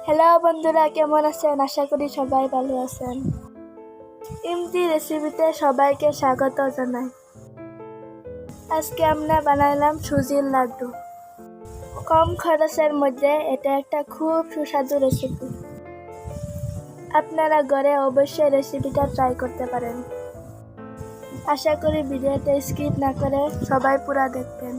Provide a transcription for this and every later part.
Hello বন্ধুরা, কেমন আছেন? আশা করি সবাই ভালো আছেন। ইমতি রেসিপিতে সবাইকে স্বাগত জানাই। আজকে আমরা বানাইলাম সুজির লাড্ডু। কম খরচের মধ্যে এটা একটা খুব সুস্বাদু রেসিপি। আপনারা ঘরে অবশ্যই রেসিপিটা ট্রাই করতে পারেন। আশা করি ভিডিওটা স্কিপ না করে সবাই পুরো দেখবেন।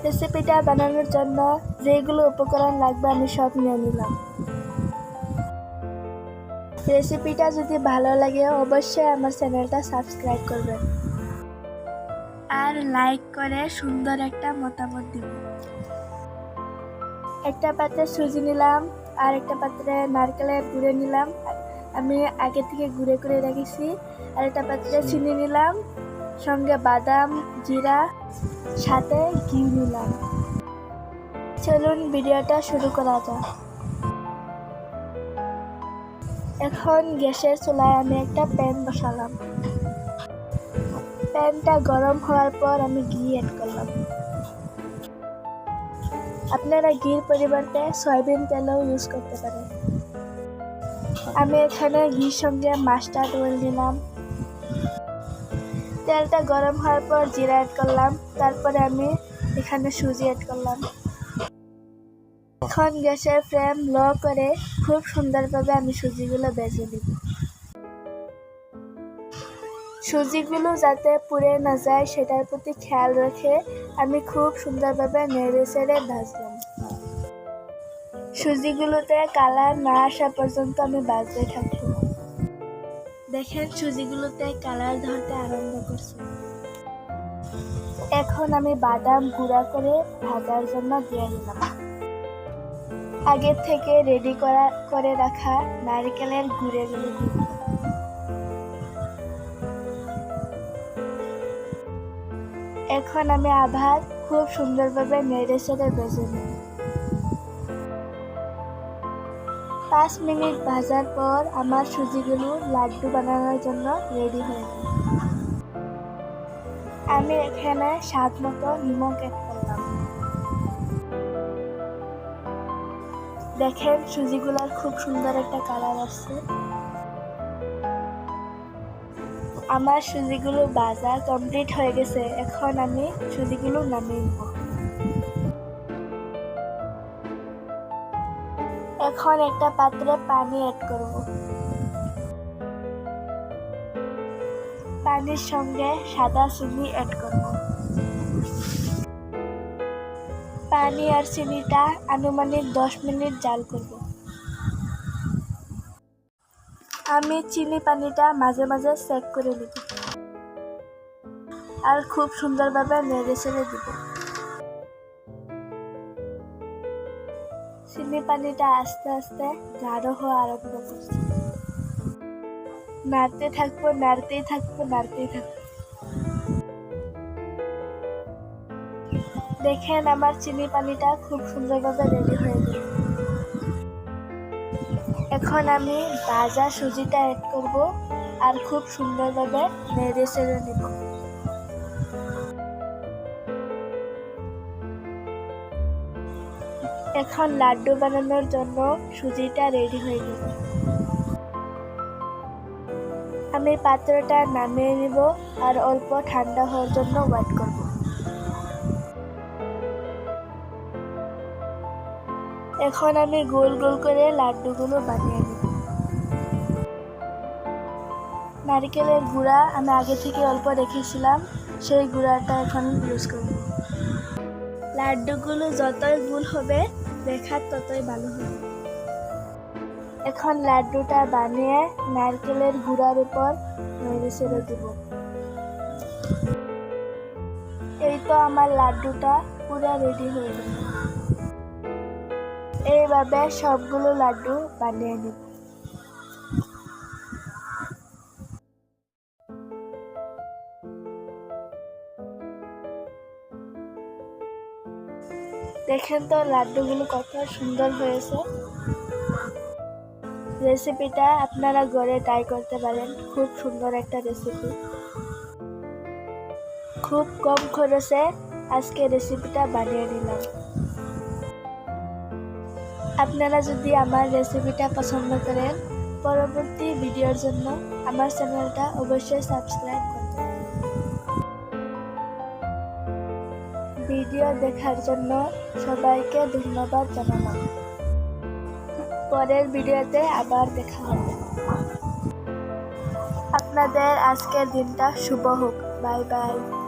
রেসিপিটা বানানোর জন্য যেগুলো উপকরণ লাগবে আমি সব নিয়ে নিলাম। রেসিপিটা যদি ভালো লাগে অবশ্যই আমার চ্যানেলটা সাবস্ক্রাইব করবেন আর লাইক করে সুন্দর একটা মতামত দিবেন। একটা পাত্রে সুজি নিলাম আর একটা পাত্রে নারকেলের গুঁড়ো নিলাম, আমি আগে থেকে গুঁড়ো করে রেখেছি। আর একটা পাত্রে চিনি নিলাম, সঙ্গে বাদাম, জিরা, সাথে ঘি নিলাম। চলুন ভিডিওটা শুরু করা যাক। এখন গ্যাসের চুলায় আমি একটা প্যান বসালাম। প্যানটা গরম হওয়ার পর আমি ঘি অ্যাড করলাম। আপনারা ঘির পরিবর্তে সয়াবিন তেলও ইউজ করতে পারেন। আমি এখানে ঘির সঙ্গে মাস্টার্ড অয়েল দিলাম। তেলটা গরম হওয়ার পর জিরা অ্যাড করলাম, তারপরে আমি এখানে সুজি অ্যাড করলাম। এখন গ্যাসের ফ্লেম লো করে খুব সুন্দরভাবে আমি সুজিগুলো ভেজে নিব। সুজিগুলো যাতে পুড়ে না যায় সেটার প্রতি খেয়াল রেখে আমি খুব সুন্দরভাবে নেড়ে চেড়ে ভাজলাম। সুজিগুলোতে কালার না আসা পর্যন্ত আমি ভাজতে থাকবো। দেখেন সুজিগুলোতে কালার ধরতে আরম্ভ করছে। এখন আমি বাদাম গুঁড়া করে ভাজার জন্য দিয়ে দিলাম। আগে থেকে রেডি করে রাখা নারকেলের গুঁড়োগুলো দিব। এখন আমি আবার খুব সুন্দরভাবে নেড়ে চেড়ে ভেজে নেব। 5 মিনিট ভাজার পর আমার সুজিগুলো লাড্ডু বানানোর জন্য রেডি হয়ে গেল। আমি এখানে স্বাদ মতো নিমক অ্যাড করলাম। দেখেন সুজিগুলোর খুব সুন্দর একটা কালার আসছে। আমার সুজিগুলো ভাজা কমপ্লিট হয়ে গেছে। এখন আমি সুজিগুলো নামিয়ে নেব। এখন একটা পাত্রে পানি অ্যাড করব। পানির সঙ্গে সাদা চিনি অ্যাড করব। পানি আর চিনিটা আনুমানিক 10 মিনিট জাল করব। আমি চিনি পানিটা মাঝে মাঝে চেক করে নিব আর খুব সুন্দরভাবে নেড়ে চেড়ে দিব। চিনি পানিটা আস্তে আস্তে গাঢ় হওয়া আরম্ভ করছে। নাড়তেই থাকবো। দেখেন আমার চিনি পানিটা খুব সুন্দরভাবে রেডি হয়ে গেল। এখন আমি ভাজা সুজিটা অ্যাড করব আর খুব সুন্দরভাবে নেড়ে চেড়ে নিব। এখন লাড্ডু বানানোর জন্য সুজিটা রেডি হয়ে গেল। আমি পাত্রটা নামিয়ে নিব আর অল্প ঠান্ডা হওয়ার জন্য ওয়েট করব। এখন আমি গোল গোল করে লাড্ডুগুলো বানিয়ে নিব। নারকেলের গুঁড়া আমি আগে থেকে অল্প রেখেছিলাম, সেই গুঁড়াটা এখন ইউজ করব। লাড্ডুগুলো যতই গোল হবে দেখার ততই ভালো হবে। এখন লাড্ডুটা বানিয়ে নারকেলের গুঁড়ার উপর নেড়ে চেড়ে দেব। এই তো আমার লাড্ডুটা পুরো রেডি হয়ে গেল। এইভাবে সবগুলো লাড্ডু বানিয়ে নেব। দেখেন তো লাড্ডুগুলো কত সুন্দর হয়েছে। রেসিপিটা আপনারা ঘরে ট্রাই করতে পারেন। খুব সুন্দর একটা রেসিপি। খুব কম খরচে আজকে রেসিপিটা বানিয়ে নিলাম। আপনারা যদি আমার রেসিপিটা পছন্দ করেন, পরবর্তী ভিডিওর জন্য আমার চ্যানেলটা অবশ্যই সাবস্ক্রাইব করবেন। ভিডিও দেখার জন্য সবাইকে ধন্যবাদ জানালাম। পরের ভিডিওতে আবার দেখা হবে। আপনাদের আজকের দিনটা শুভ হোক। Bye bye.